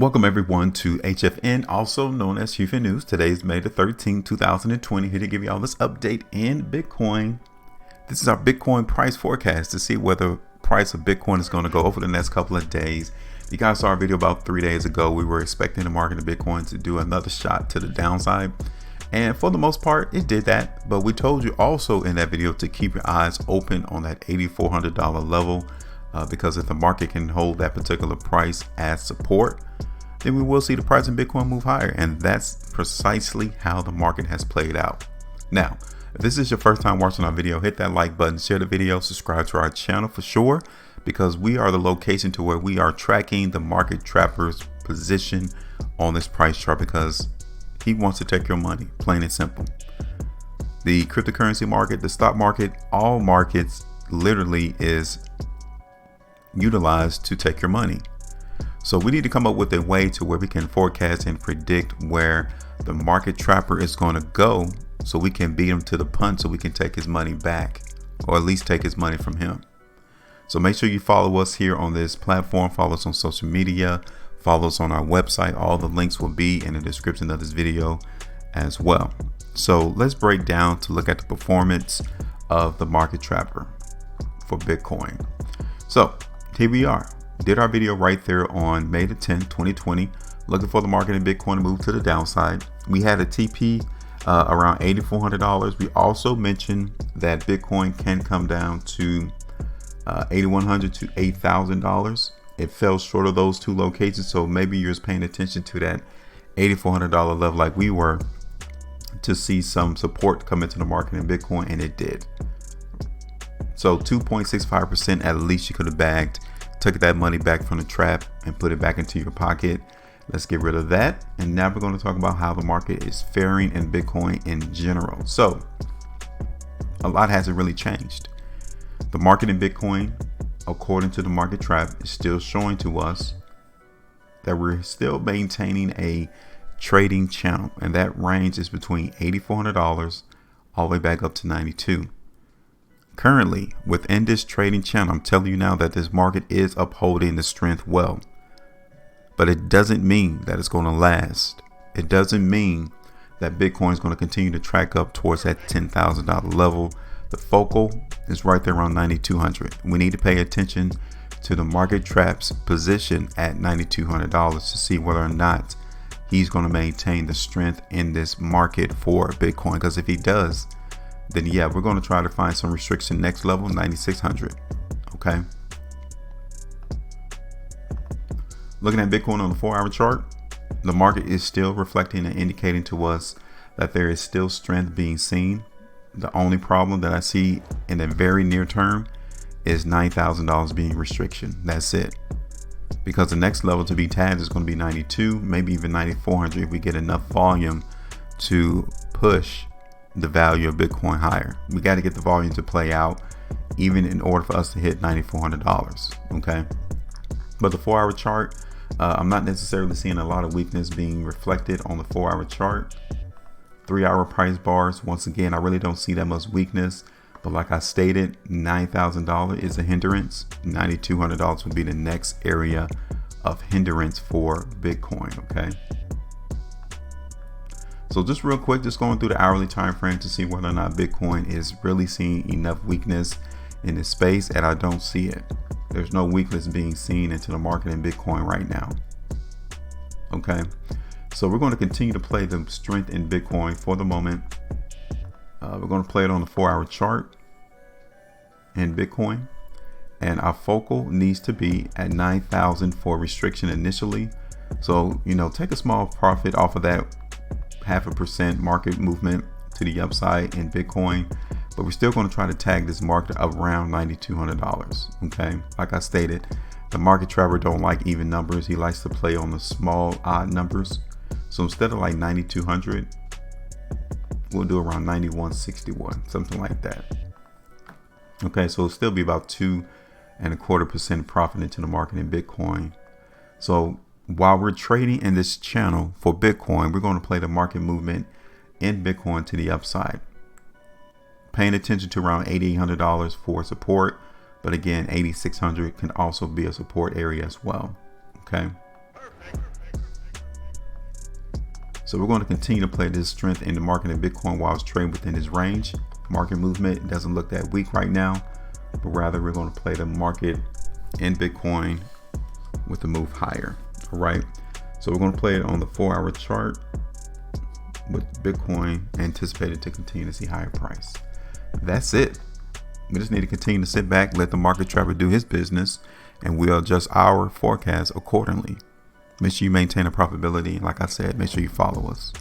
Welcome everyone to HFN, also known as HueFin News. Today is May the 13th, 2020. Here to give you all this update in Bitcoin. This is our Bitcoin price forecast to see whether the price of Bitcoin is going to go over the next couple of days. You guys saw our video about 3 days ago. We were expecting the market of Bitcoin to do another shot to the downside. And for the most part, it did that. But we told you also in that video to keep your eyes open on that $8,400 level. Because if the market can hold that particular price as support, then we will see the price of Bitcoin move higher. And that's precisely how the market has played out. Now, if this is your first time watching our video, hit that like button, share the video, subscribe to our channel for sure, because we are the location to where we are tracking the market trapper's position on this price chart, because he wants to take your money, plain and simple. The cryptocurrency market, the stock market, all markets literally is utilized to take your money. So we need to come up with a way to where we can forecast and predict where the market trapper is going to go, so we can beat him to the punch, so we can take his money back, or at least take his money from him. So make sure you follow us here on this platform, follow us on social media, follow us on our website. All the links will be in the description of this video as well. So let's break down to look at the performance of the market trapper for Bitcoin. So here we are, did our video right there on May the 10th, 2020, looking for the market in Bitcoin to move to the downside. We had a TP around $8,400. We also mentioned that Bitcoin can come down to $8,100 to $8,000. It fell short of those two locations, so maybe you're just paying attention to that $8,400 level like we were, to see some support come into the market in Bitcoin, and it did. So 2.65% at least you could have bagged, took that money back from the trap and put it back into your pocket. Let's get rid of that. And now we're going to talk about how the market is faring in Bitcoin in general. So a lot hasn't really changed. The market in Bitcoin, according to the market trap, is still showing to us that we're still maintaining a trading channel, and that range is between $8,400 all the way back up to $92. Currently, within this trading channel, I'm telling you now that this market is upholding the strength well. But it doesn't mean that it's going to last. It doesn't mean that Bitcoin is going to continue to track up towards that $10,000 level. The focal is right there around 9,200. We need to pay attention to the market trap's position at $9,200 to see whether or not he's going to maintain the strength in this market for Bitcoin. Because if he does, then yeah, we're going to try to find some restriction next level, 9,600. Okay. Looking at Bitcoin on the 4-hour chart, the market is still reflecting and indicating to us that there is still strength being seen. The only problem that I see in the very near term is $9,000 being restriction. That's it. Because the next level to be tagged is going to be 92, maybe even 9,400 if we get enough volume to push the value of Bitcoin higher. We got to get the volume to play out even in order for us to hit $9,400. Okay. But the 4-hour chart, I'm not necessarily seeing a lot of weakness being reflected on the 4-hour chart. 3-hour price bars, once again, I really don't see that much weakness. But like I stated, $9,000 is a hindrance. $9,200 would be the next area of hindrance for Bitcoin. Okay. So just real quick, just going through the hourly time frame to see whether or not Bitcoin is really seeing enough weakness in this space, and I don't see it. There's no weakness being seen into the market in Bitcoin right now. Okay, so we're going to continue to play the strength in Bitcoin for the moment. We're going to play it on the 4-hour chart in Bitcoin, and our focal needs to be at 9,000 for restriction initially. So, you know, take a small profit off of that 0.5% market movement to the upside in Bitcoin, but we're still going to try to tag this market around $9,200. Okay, like I stated, the market trapper don't like even numbers. He likes to play on the small odd numbers. So instead of like 9,200, we'll do around 9,161, something like that. Okay, so it'll still be about 2.25% profit into the market in Bitcoin. So while we're trading in this channel for Bitcoin, we're going to play the market movement in Bitcoin to the upside, paying attention to around $8,800 for support. But again, 8,600 can also be a support area as well. Okay. So we're going to continue to play this strength in the market in Bitcoin while it's trading within this range. Market movement doesn't look that weak right now, but rather we're going to play the market in Bitcoin with the move higher. All right. So we're going to play it on the 4-hour chart with Bitcoin anticipated to continue to see higher price. That's it. We just need to continue to sit back, let the market trapper do his business, and we'll adjust our forecast accordingly. Make sure you maintain a profitability. And like I said, make sure you follow us.